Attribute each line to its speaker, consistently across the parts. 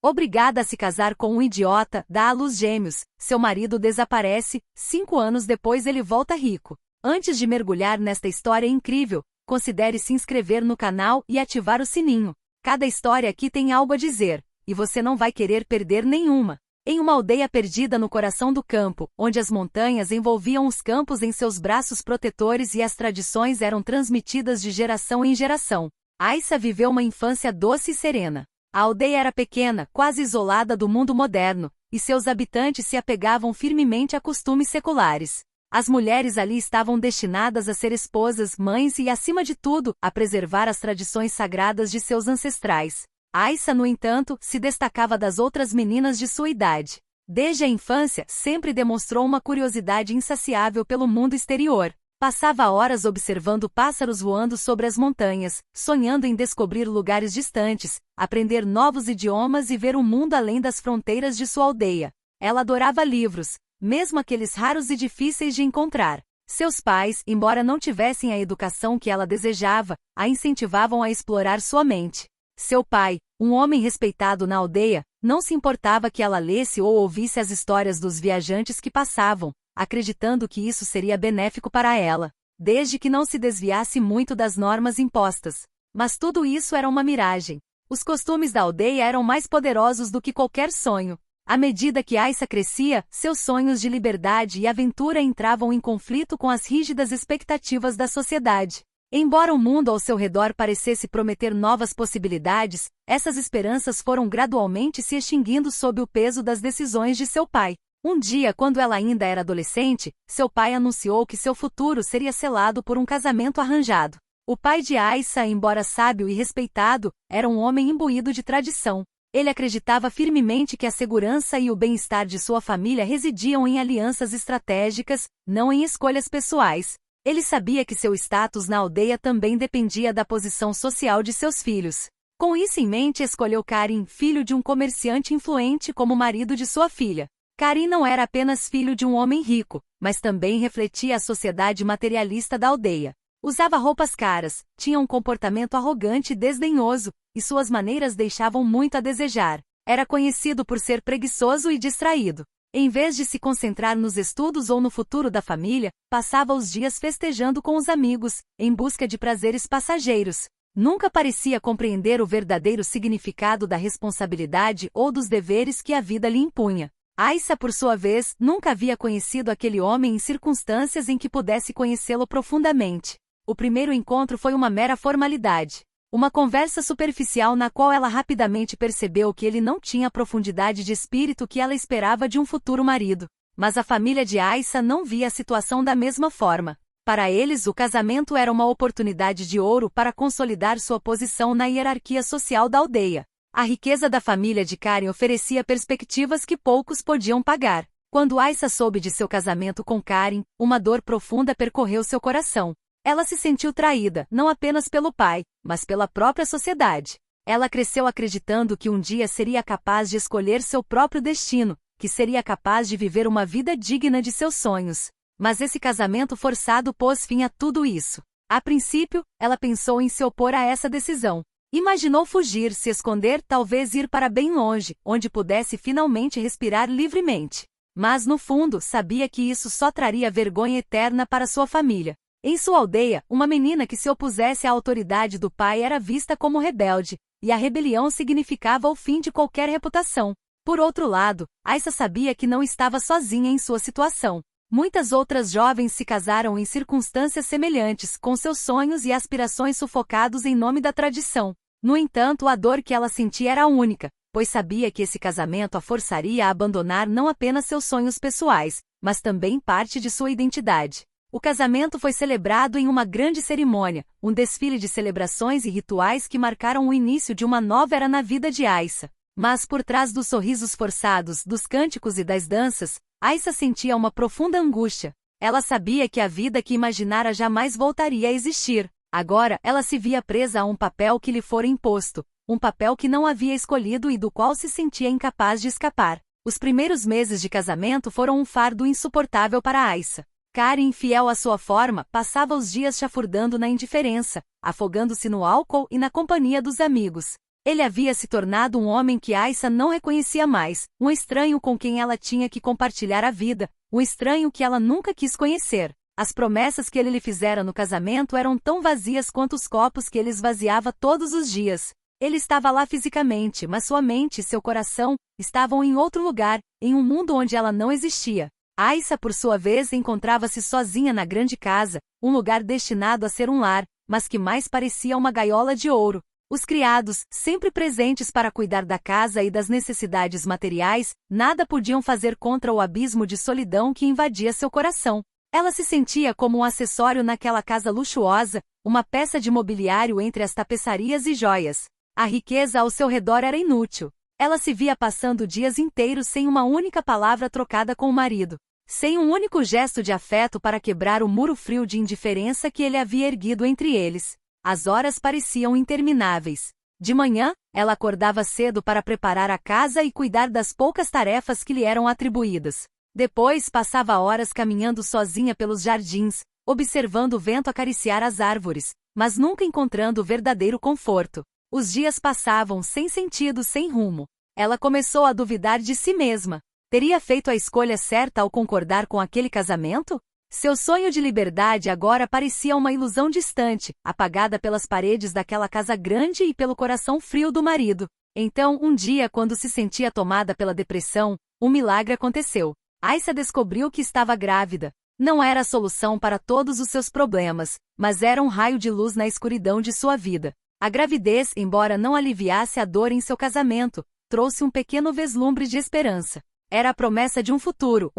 Speaker 1: Obrigada a se casar com um idiota, dá à luz gêmeos, seu marido desaparece, 5 anos depois ele volta rico. Antes de mergulhar nesta história incrível, considere se inscrever no canal e ativar o sininho. Cada história aqui tem algo a dizer, e você não vai querer perder nenhuma. Em uma aldeia perdida no coração do campo, onde as montanhas envolviam os campos em seus braços protetores e as tradições eram transmitidas de geração em geração, Aissa viveu uma infância doce e serena. A aldeia era pequena, quase isolada do mundo moderno, e seus habitantes se apegavam firmemente a costumes seculares. As mulheres ali estavam destinadas a ser esposas, mães e, acima de tudo, a preservar as tradições sagradas de seus ancestrais. Aissa, no entanto, se destacava das outras meninas de sua idade. Desde a infância, sempre demonstrou uma curiosidade insaciável pelo mundo exterior. Passava horas observando pássaros voando sobre as montanhas, sonhando em descobrir lugares distantes, aprender novos idiomas e ver o mundo além das fronteiras de sua aldeia. Ela adorava livros, mesmo aqueles raros e difíceis de encontrar. Seus pais, embora não tivessem a educação que ela desejava, a incentivavam a explorar sua mente. Seu pai, um homem respeitado na aldeia, não se importava que ela lesse ou ouvisse as histórias dos viajantes que passavam, acreditando que isso seria benéfico para ela, desde que não se desviasse muito das normas impostas. Mas tudo isso era uma miragem. Os costumes da aldeia eram mais poderosos do que qualquer sonho. À medida que Aissa crescia, seus sonhos de liberdade e aventura entravam em conflito com as rígidas expectativas da sociedade. Embora o mundo ao seu redor parecesse prometer novas possibilidades, essas esperanças foram gradualmente se extinguindo sob o peso das decisões de seu pai. Um dia, quando ela ainda era adolescente, seu pai anunciou que seu futuro seria selado por um casamento arranjado. O pai de Aissa, embora sábio e respeitado, era um homem imbuído de tradição. Ele acreditava firmemente que a segurança e o bem-estar de sua família residiam em alianças estratégicas, não em escolhas pessoais. Ele sabia que seu status na aldeia também dependia da posição social de seus filhos. Com isso em mente, escolheu Karim, filho de um comerciante influente, como marido de sua filha. Karim não era apenas filho de um homem rico, mas também refletia a sociedade materialista da aldeia. Usava roupas caras, tinha um comportamento arrogante e desdenhoso, e suas maneiras deixavam muito a desejar. Era conhecido por ser preguiçoso e distraído. Em vez de se concentrar nos estudos ou no futuro da família, passava os dias festejando com os amigos, em busca de prazeres passageiros. Nunca parecia compreender o verdadeiro significado da responsabilidade ou dos deveres que a vida lhe impunha. Aissa, por sua vez, nunca havia conhecido aquele homem em circunstâncias em que pudesse conhecê-lo profundamente. O primeiro encontro foi uma mera formalidade. Uma conversa superficial na qual ela rapidamente percebeu que ele não tinha a profundidade de espírito que ela esperava de um futuro marido. Mas a família de Aissa não via a situação da mesma forma. Para eles, o casamento era uma oportunidade de ouro para consolidar sua posição na hierarquia social da aldeia. A riqueza da família de Karim oferecia perspectivas que poucos podiam pagar. Quando Aissa soube de seu casamento com Karim, uma dor profunda percorreu seu coração. Ela se sentiu traída, não apenas pelo pai, mas pela própria sociedade. Ela cresceu acreditando que um dia seria capaz de escolher seu próprio destino, que seria capaz de viver uma vida digna de seus sonhos. Mas esse casamento forçado pôs fim a tudo isso. A princípio, ela pensou em se opor a essa decisão. Imaginou fugir, se esconder, talvez ir para bem longe, onde pudesse finalmente respirar livremente. Mas no fundo, sabia que isso só traria vergonha eterna para sua família. Em sua aldeia, uma menina que se opusesse à autoridade do pai era vista como rebelde, e a rebelião significava o fim de qualquer reputação. Por outro lado, Aissa sabia que não estava sozinha em sua situação. Muitas outras jovens se casaram em circunstâncias semelhantes, com seus sonhos e aspirações sufocados em nome da tradição. No entanto, a dor que ela sentia era única, pois sabia que esse casamento a forçaria a abandonar não apenas seus sonhos pessoais, mas também parte de sua identidade. O casamento foi celebrado em uma grande cerimônia, um desfile de celebrações e rituais que marcaram o início de uma nova era na vida de Aissa. Mas por trás dos sorrisos forçados, dos cânticos e das danças, Aissa sentia uma profunda angústia. Ela sabia que a vida que imaginara jamais voltaria a existir. Agora, ela se via presa a um papel que lhe fora imposto, um papel que não havia escolhido e do qual se sentia incapaz de escapar. Os primeiros meses de casamento foram um fardo insuportável para Aissa. Karim, fiel à sua forma, passava os dias chafurdando na indiferença, afogando-se no álcool e na companhia dos amigos. Ele havia se tornado um homem que Aissa não reconhecia mais, um estranho com quem ela tinha que compartilhar a vida, um estranho que ela nunca quis conhecer. As promessas que ele lhe fizera no casamento eram tão vazias quanto os copos que ele esvaziava todos os dias. Ele estava lá fisicamente, mas sua mente e seu coração estavam em outro lugar, em um mundo onde ela não existia. Aissa, por sua vez, encontrava-se sozinha na grande casa, um lugar destinado a ser um lar, mas que mais parecia uma gaiola de ouro. Os criados, sempre presentes para cuidar da casa e das necessidades materiais, nada podiam fazer contra o abismo de solidão que invadia seu coração. Ela se sentia como um acessório naquela casa luxuosa, uma peça de mobiliário entre as tapeçarias e joias. A riqueza ao seu redor era inútil. Ela se via passando dias inteiros sem uma única palavra trocada com o marido, sem um único gesto de afeto para quebrar o muro frio de indiferença que ele havia erguido entre eles. As horas pareciam intermináveis. De manhã, ela acordava cedo para preparar a casa e cuidar das poucas tarefas que lhe eram atribuídas. Depois passava horas caminhando sozinha pelos jardins, observando o vento acariciar as árvores, mas nunca encontrando verdadeiro conforto. Os dias passavam sem sentido, sem rumo. Ela começou a duvidar de si mesma. Teria feito a escolha certa ao concordar com aquele casamento? Seu sonho de liberdade agora parecia uma ilusão distante, apagada pelas paredes daquela casa grande e pelo coração frio do marido. Então, um dia, quando se sentia tomada pela depressão, um milagre aconteceu. Aissa descobriu que estava grávida. Não era a solução para todos os seus problemas, mas era um raio de luz na escuridão de sua vida. A gravidez, embora não aliviasse a dor em seu casamento, trouxe um pequeno vislumbre de esperança. Era a promessa de um futuro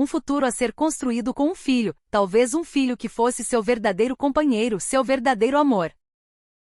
Speaker 1: a ser construído com um filho, talvez um filho que fosse seu verdadeiro companheiro, seu verdadeiro amor.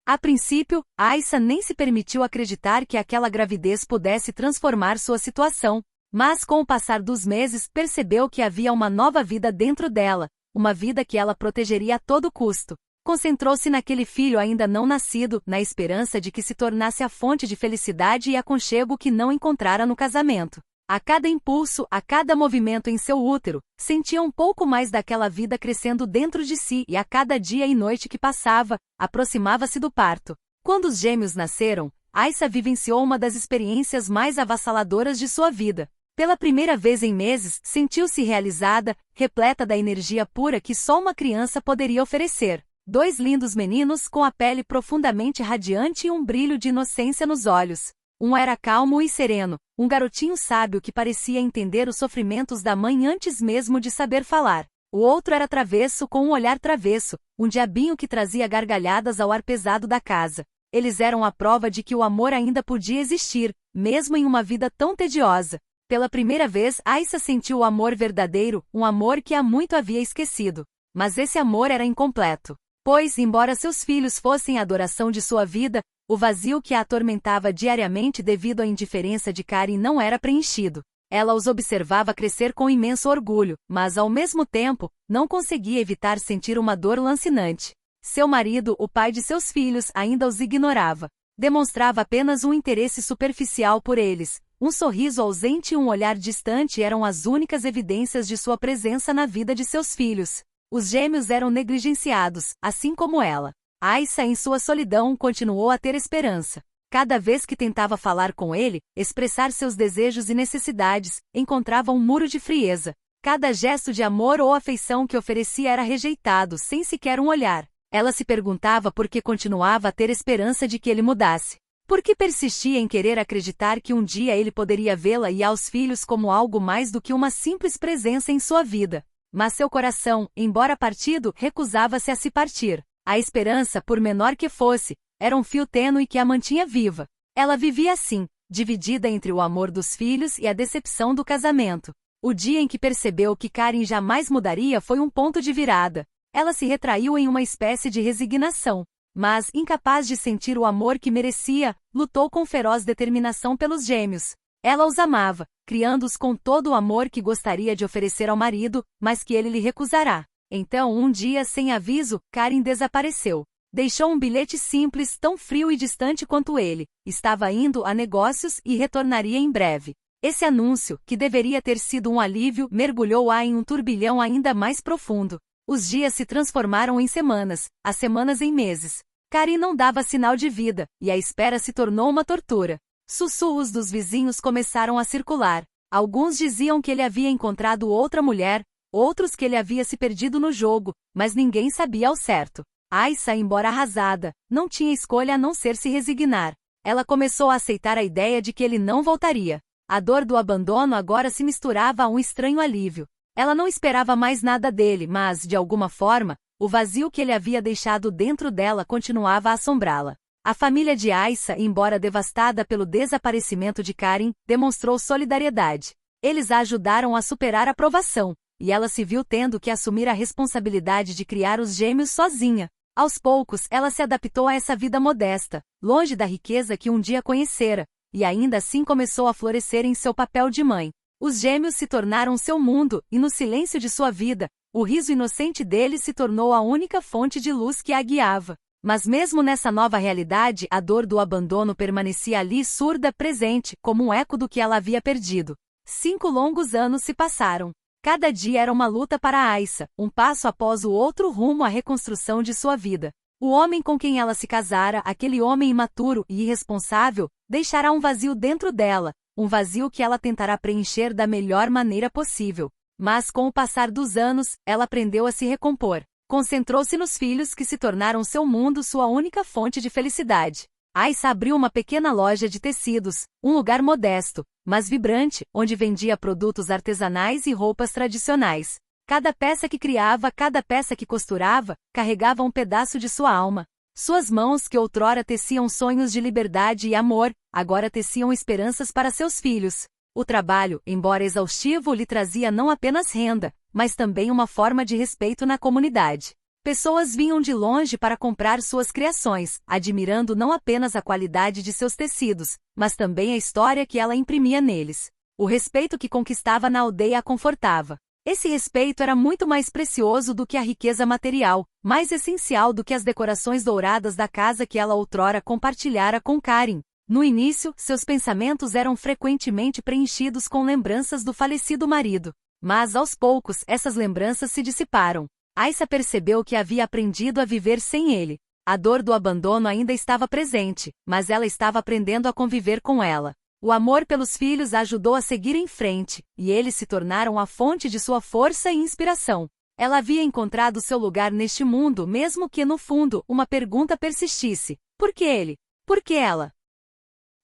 Speaker 1: A princípio, Aissa nem se permitiu acreditar que aquela gravidez pudesse transformar sua situação, mas com o passar dos meses percebeu que havia uma nova vida dentro dela, uma vida que ela protegeria a todo custo. Concentrou-se naquele filho ainda não nascido, na esperança de que se tornasse a fonte de felicidade e aconchego que não encontrara no casamento. A cada impulso, a cada movimento em seu útero, sentia um pouco mais daquela vida crescendo dentro de si e a cada dia e noite que passava, aproximava-se do parto. Quando os gêmeos nasceram, Aissa vivenciou uma das experiências mais avassaladoras de sua vida. Pela primeira vez em meses, sentiu-se realizada, repleta da energia pura que só uma criança poderia oferecer. 2 lindos meninos com a pele profundamente radiante e um brilho de inocência nos olhos. Um era calmo e sereno, um garotinho sábio que parecia entender os sofrimentos da mãe antes mesmo de saber falar. O outro era travesso com um olhar travesso, um diabinho que trazia gargalhadas ao ar pesado da casa. Eles eram a prova de que o amor ainda podia existir, mesmo em uma vida tão tediosa. Pela primeira vez, Aissa sentiu o amor verdadeiro, um amor que há muito havia esquecido. Mas esse amor era incompleto. Pois, embora seus filhos fossem a adoração de sua vida, o vazio que a atormentava diariamente devido à indiferença de Karin não era preenchido. Ela os observava crescer com imenso orgulho, mas ao mesmo tempo, não conseguia evitar sentir uma dor lancinante. Seu marido, o pai de seus filhos, ainda os ignorava. Demonstrava apenas um interesse superficial por eles. Um sorriso ausente e um olhar distante eram as únicas evidências de sua presença na vida de seus filhos. Os gêmeos eram negligenciados, assim como ela. Aissa, em sua solidão, continuou a ter esperança. Cada vez que tentava falar com ele, expressar seus desejos e necessidades, encontrava um muro de frieza. Cada gesto de amor ou afeição que oferecia era rejeitado, sem sequer um olhar. Ela se perguntava por que continuava a ter esperança de que ele mudasse. Por que persistia em querer acreditar que um dia ele poderia vê-la e aos filhos como algo mais do que uma simples presença em sua vida. Mas seu coração, embora partido, recusava-se a se partir. A esperança, por menor que fosse, era um fio tênue que a mantinha viva. Ela vivia assim, dividida entre o amor dos filhos e a decepção do casamento. O dia em que percebeu que Karin jamais mudaria foi um ponto de virada. Ela se retraiu em uma espécie de resignação. Mas, incapaz de sentir o amor que merecia, lutou com feroz determinação pelos gêmeos. Ela os amava, criando-os com todo o amor que gostaria de oferecer ao marido, mas que ele lhe recusará. Então, um dia, sem aviso, Karin desapareceu. Deixou um bilhete simples, tão frio e distante quanto ele. Estava indo a negócios e retornaria em breve. Esse anúncio, que deveria ter sido um alívio, mergulhou-a em um turbilhão ainda mais profundo. Os dias se transformaram em semanas, as semanas em meses. Karen não dava sinal de vida, e a espera se tornou uma tortura. Sussurros dos vizinhos começaram a circular. Alguns diziam que ele havia encontrado outra mulher, outros que ele havia se perdido no jogo, mas ninguém sabia ao certo. Aissa, embora arrasada, não tinha escolha a não ser se resignar. Ela começou a aceitar a ideia de que ele não voltaria. A dor do abandono agora se misturava a um estranho alívio. Ela não esperava mais nada dele, mas, de alguma forma, o vazio que ele havia deixado dentro dela continuava a assombrá-la. A família de Aissa, embora devastada pelo desaparecimento de Karen, demonstrou solidariedade. Eles a ajudaram a superar a provação, e ela se viu tendo que assumir a responsabilidade de criar os gêmeos sozinha. Aos poucos, ela se adaptou a essa vida modesta, longe da riqueza que um dia conhecera, e ainda assim começou a florescer em seu papel de mãe. Os gêmeos se tornaram seu mundo, e no silêncio de sua vida, o riso inocente deles se tornou a única fonte de luz que a guiava. Mas mesmo nessa nova realidade, a dor do abandono permanecia ali surda, presente, como um eco do que ela havia perdido. 5 longos anos se passaram. Cada dia era uma luta para Aissa, um passo após o outro rumo à reconstrução de sua vida. O homem com quem ela se casara, aquele homem imaturo e irresponsável, deixará um vazio dentro dela, um vazio que ela tentará preencher da melhor maneira possível. Mas com o passar dos anos, ela aprendeu a se recompor. Concentrou-se nos filhos que se tornaram seu mundo, sua única fonte de felicidade. Aissa abriu uma pequena loja de tecidos, um lugar modesto, mas vibrante, onde vendia produtos artesanais e roupas tradicionais. Cada peça que criava, cada peça que costurava, carregava um pedaço de sua alma. Suas mãos, que outrora teciam sonhos de liberdade e amor, agora teciam esperanças para seus filhos. O trabalho, embora exaustivo, lhe trazia não apenas renda, mas também uma forma de respeito na comunidade. Pessoas vinham de longe para comprar suas criações, admirando não apenas a qualidade de seus tecidos, mas também a história que ela imprimia neles. O respeito que conquistava na aldeia a confortava. Esse respeito era muito mais precioso do que a riqueza material, mais essencial do que as decorações douradas da casa que ela outrora compartilhara com Karen. No início, seus pensamentos eram frequentemente preenchidos com lembranças do falecido marido. Mas aos poucos, essas lembranças se dissiparam. Aissa percebeu que havia aprendido a viver sem ele. A dor do abandono ainda estava presente, mas ela estava aprendendo a conviver com ela. O amor pelos filhos a ajudou a seguir em frente, e eles se tornaram a fonte de sua força e inspiração. Ela havia encontrado seu lugar neste mundo, mesmo que, no fundo, uma pergunta persistisse. Por que ele? Por que ela?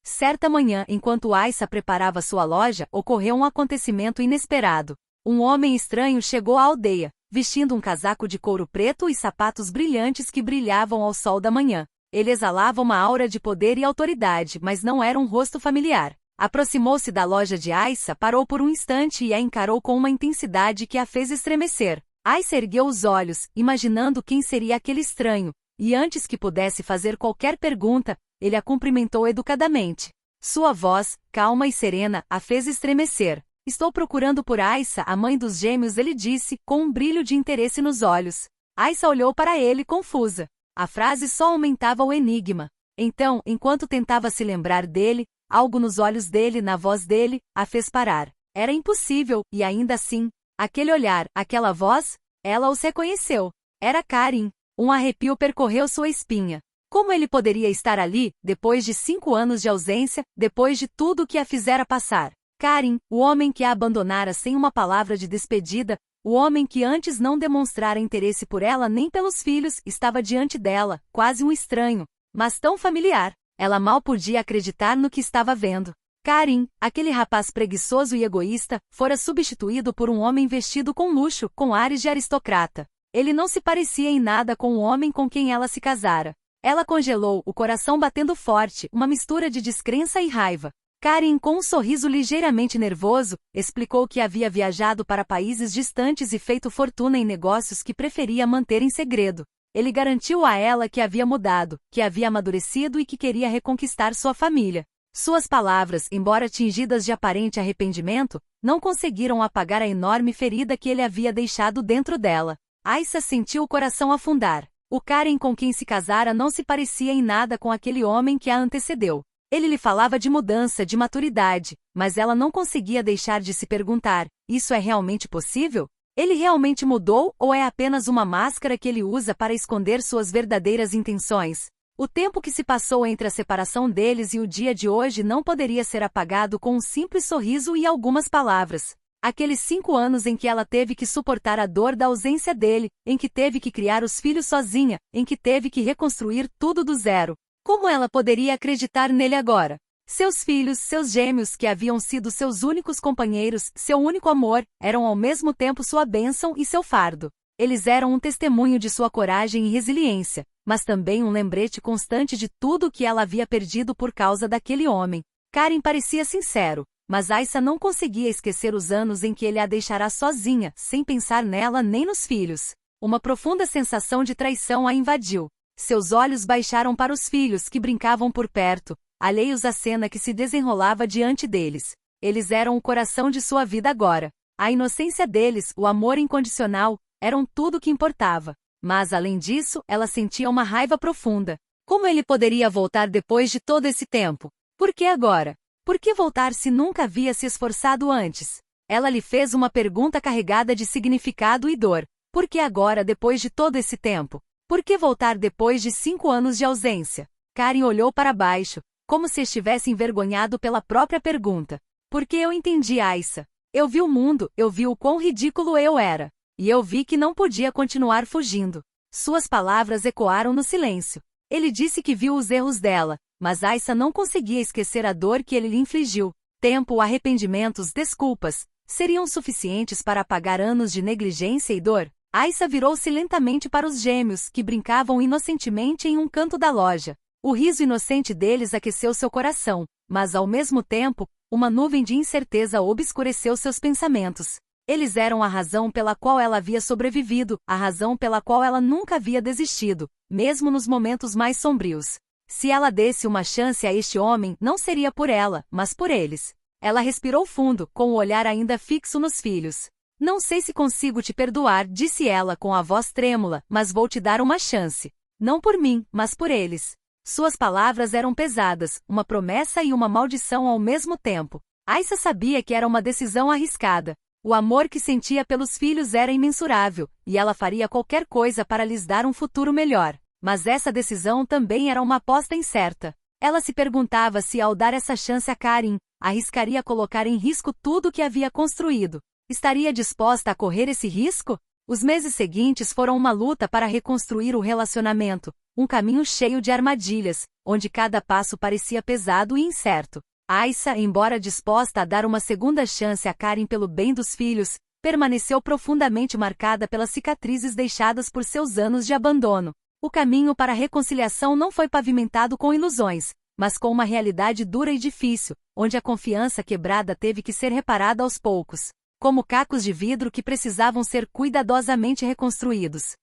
Speaker 1: Certa manhã, enquanto Aissa preparava sua loja, ocorreu um acontecimento inesperado. Um homem estranho chegou à aldeia, vestindo um casaco de couro preto e sapatos brilhantes que brilhavam ao sol da manhã. Ele exalava uma aura de poder e autoridade, mas não era um rosto familiar. Aproximou-se da loja de Aissa, parou por um instante e a encarou com uma intensidade que a fez estremecer. Aissa ergueu os olhos, imaginando quem seria aquele estranho, e antes que pudesse fazer qualquer pergunta, ele a cumprimentou educadamente. Sua voz, calma e serena, a fez estremecer. Estou procurando por Aissa, a mãe dos gêmeos, ele disse, com um brilho de interesse nos olhos. Aissa olhou para ele confusa. A frase só aumentava o enigma. Então, enquanto tentava se lembrar dele, algo nos olhos dele, na voz dele, a fez parar. Era impossível, e ainda assim, aquele olhar, aquela voz, ela os reconheceu. Era Karen. Um arrepio percorreu sua espinha. Como ele poderia estar ali, depois de 5 anos de ausência, depois de tudo o que a fizera passar? Karen, o homem que a abandonara sem uma palavra de despedida, o homem que antes não demonstrara interesse por ela nem pelos filhos, estava diante dela, quase um estranho, mas tão familiar. Ela mal podia acreditar no que estava vendo. Karen, aquele rapaz preguiçoso e egoísta, fora substituído por um homem vestido com luxo, com ares de aristocrata. Ele não se parecia em nada com o homem com quem ela se casara. Ela congelou, o coração batendo forte, uma mistura de descrença e raiva. Karen, com um sorriso ligeiramente nervoso, explicou que havia viajado para países distantes e feito fortuna em negócios que preferia manter em segredo. Ele garantiu a ela que havia mudado, que havia amadurecido e que queria reconquistar sua família. Suas palavras, embora tingidas de aparente arrependimento, não conseguiram apagar a enorme ferida que ele havia deixado dentro dela. Aissa sentiu o coração afundar. O Karen com quem se casara não se parecia em nada com aquele homem que a antecedeu. Ele lhe falava de mudança, de maturidade, mas ela não conseguia deixar de se perguntar, isso é realmente possível? Ele realmente mudou ou é apenas uma máscara que ele usa para esconder suas verdadeiras intenções? O tempo que se passou entre a separação deles e o dia de hoje não poderia ser apagado com um simples sorriso e algumas palavras. Aqueles 5 anos em que ela teve que suportar a dor da ausência dele, em que teve que criar os filhos sozinha, em que teve que reconstruir tudo do zero. Como ela poderia acreditar nele agora? Seus filhos, seus gêmeos que haviam sido seus únicos companheiros, seu único amor, eram ao mesmo tempo sua bênção e seu fardo. Eles eram um testemunho de sua coragem e resiliência, mas também um lembrete constante de tudo o que ela havia perdido por causa daquele homem. Karen parecia sincero, mas Aissa não conseguia esquecer os anos em que ele a deixará sozinha, sem pensar nela nem nos filhos. Uma profunda sensação de traição a invadiu. Seus olhos baixaram para os filhos que brincavam por perto, alheios à cena que se desenrolava diante deles. Eles eram o coração de sua vida agora. A inocência deles, o amor incondicional, eram tudo o que importava. Mas, além disso, ela sentia uma raiva profunda. Como ele poderia voltar depois de todo esse tempo? Por que agora? Por que voltar se nunca havia se esforçado antes? Ela lhe fez uma pergunta carregada de significado e dor. Por que agora depois de todo esse tempo? Por que voltar depois de 5 anos de ausência? Karen olhou para baixo, como se estivesse envergonhado pela própria pergunta. Porque eu entendi Aissa. Eu vi o mundo, eu vi o quão ridículo eu era. E eu vi que não podia continuar fugindo. Suas palavras ecoaram no silêncio. Ele disse que viu os erros dela, mas Aissa não conseguia esquecer a dor que ele lhe infligiu. Tempo, arrependimentos, desculpas, seriam suficientes para apagar anos de negligência e dor? Aissa virou-se lentamente para os gêmeos, que brincavam inocentemente em um canto da loja. O riso inocente deles aqueceu seu coração, mas ao mesmo tempo, uma nuvem de incerteza obscureceu seus pensamentos. Eles eram a razão pela qual ela havia sobrevivido, a razão pela qual ela nunca havia desistido, mesmo nos momentos mais sombrios. Se ela desse uma chance a este homem, não seria por ela, mas por eles. Ela respirou fundo, com o olhar ainda fixo nos filhos. Não sei se consigo te perdoar, disse ela com a voz trêmula, mas vou te dar uma chance. Não por mim, mas por eles. Suas palavras eram pesadas, uma promessa e uma maldição ao mesmo tempo. Aissa sabia que era uma decisão arriscada. O amor que sentia pelos filhos era imensurável, e ela faria qualquer coisa para lhes dar um futuro melhor. Mas essa decisão também era uma aposta incerta. Ela se perguntava se, ao dar essa chance a Karen, arriscaria colocar em risco tudo o que havia construído. Estaria disposta a correr esse risco? Os meses seguintes foram uma luta para reconstruir o relacionamento, um caminho cheio de armadilhas, onde cada passo parecia pesado e incerto. Aissa, embora disposta a dar uma segunda chance a Karen pelo bem dos filhos, permaneceu profundamente marcada pelas cicatrizes deixadas por seus anos de abandono. O caminho para a reconciliação não foi pavimentado com ilusões, mas com uma realidade dura e difícil, onde a confiança quebrada teve que ser reparada aos poucos, como cacos de vidro que precisavam ser cuidadosamente reconstruídos.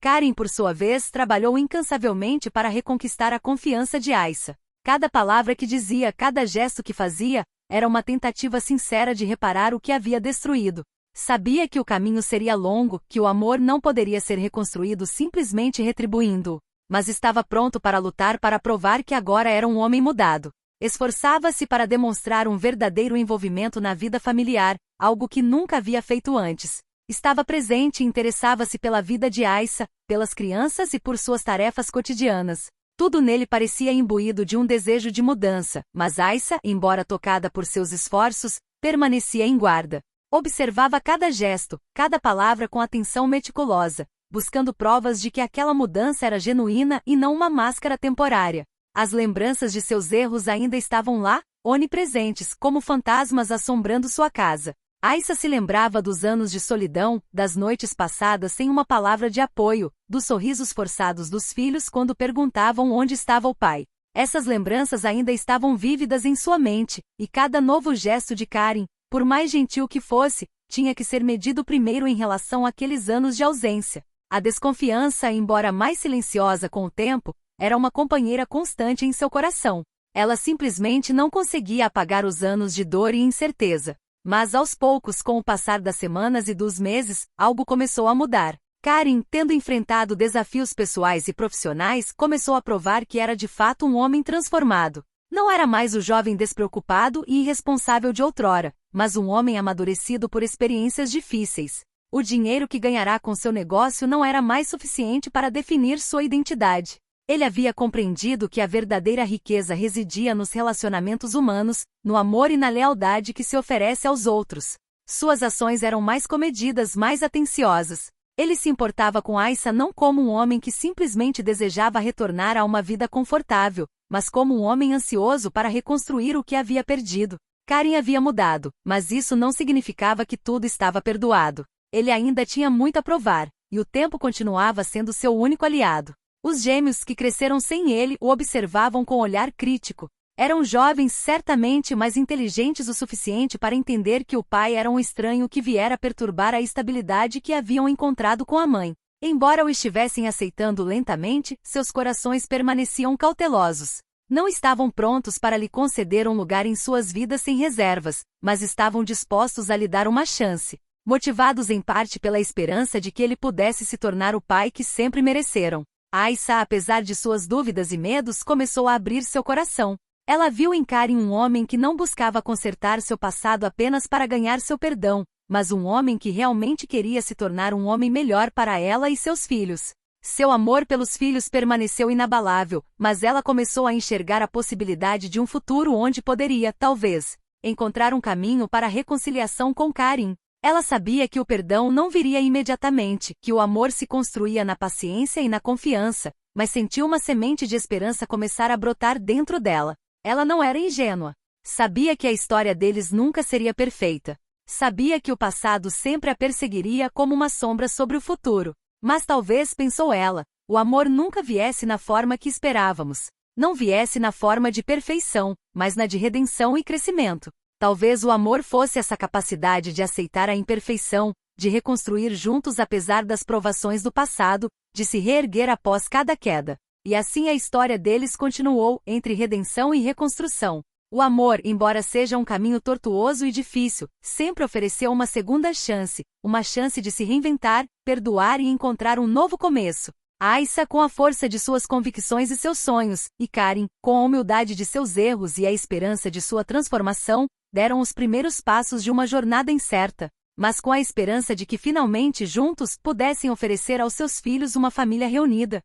Speaker 1: Karen, por sua vez, trabalhou incansavelmente para reconquistar a confiança de Aissa. Cada palavra que dizia, cada gesto que fazia, era uma tentativa sincera de reparar o que havia destruído. Sabia que o caminho seria longo, que o amor não poderia ser reconstruído simplesmente retribuindo-o, mas estava pronto para lutar para provar que agora era um homem mudado. Esforçava-se para demonstrar um verdadeiro envolvimento na vida familiar, algo que nunca havia feito antes. Estava presente e interessava-se pela vida de Aissa, pelas crianças e por suas tarefas cotidianas. Tudo nele parecia imbuído de um desejo de mudança, mas Aissa, embora tocada por seus esforços, permanecia em guarda. Observava cada gesto, cada palavra com atenção meticulosa, buscando provas de que aquela mudança era genuína e não uma máscara temporária. As lembranças de seus erros ainda estavam lá, onipresentes, como fantasmas assombrando sua casa. Aissa se lembrava dos anos de solidão, das noites passadas sem uma palavra de apoio, dos sorrisos forçados dos filhos quando perguntavam onde estava o pai. Essas lembranças ainda estavam vívidas em sua mente, e cada novo gesto de Karen, por mais gentil que fosse, tinha que ser medido primeiro em relação àqueles anos de ausência. A desconfiança, embora mais silenciosa com o tempo, era uma companheira constante em seu coração. Ela simplesmente não conseguia apagar os anos de dor e incerteza. Mas aos poucos, com o passar das semanas e dos meses, algo começou a mudar. Karen, tendo enfrentado desafios pessoais e profissionais, começou a provar que era de fato um homem transformado. Não era mais o jovem despreocupado e irresponsável de outrora, mas um homem amadurecido por experiências difíceis. O dinheiro que ganhará com seu negócio não era mais suficiente para definir sua identidade. Ele havia compreendido que a verdadeira riqueza residia nos relacionamentos humanos, no amor e na lealdade que se oferece aos outros. Suas ações eram mais comedidas, mais atenciosas. Ele se importava com Aissa não como um homem que simplesmente desejava retornar a uma vida confortável, mas como um homem ansioso para reconstruir o que havia perdido. Karen havia mudado, mas isso não significava que tudo estava perdoado. Ele ainda tinha muito a provar, e o tempo continuava sendo seu único aliado. Os gêmeos que cresceram sem ele o observavam com olhar crítico. Eram jovens certamente, mas inteligentes o suficiente para entender que o pai era um estranho que viera perturbar a estabilidade que haviam encontrado com a mãe. Embora o estivessem aceitando lentamente, seus corações permaneciam cautelosos. Não estavam prontos para lhe conceder um lugar em suas vidas sem reservas, mas estavam dispostos a lhe dar uma chance, motivados em parte pela esperança de que ele pudesse se tornar o pai que sempre mereceram. Aissa, apesar de suas dúvidas e medos, começou a abrir seu coração. Ela viu em Karen um homem que não buscava consertar seu passado apenas para ganhar seu perdão, mas um homem que realmente queria se tornar um homem melhor para ela e seus filhos. Seu amor pelos filhos permaneceu inabalável, mas ela começou a enxergar a possibilidade de um futuro onde poderia, talvez, encontrar um caminho para a reconciliação com Karen. Ela sabia que o perdão não viria imediatamente, que o amor se construía na paciência e na confiança, mas sentiu uma semente de esperança começar a brotar dentro dela. Ela não era ingênua. Sabia que a história deles nunca seria perfeita. Sabia que o passado sempre a perseguiria como uma sombra sobre o futuro. Mas talvez, pensou ela, o amor nunca viesse na forma que esperávamos. Não viesse na forma de perfeição, mas na de redenção e crescimento. Talvez o amor fosse essa capacidade de aceitar a imperfeição, de reconstruir juntos apesar das provações do passado, de se reerguer após cada queda. E assim a história deles continuou, entre redenção e reconstrução. O amor, embora seja um caminho tortuoso e difícil, sempre ofereceu uma segunda chance, uma chance de se reinventar, perdoar e encontrar um novo começo. Aissa com a força de suas convicções e seus sonhos, e Karen, com a humildade de seus erros e a esperança de sua transformação, deram os primeiros passos de uma jornada incerta, mas com a esperança de que finalmente juntos pudessem oferecer aos seus filhos uma família reunida.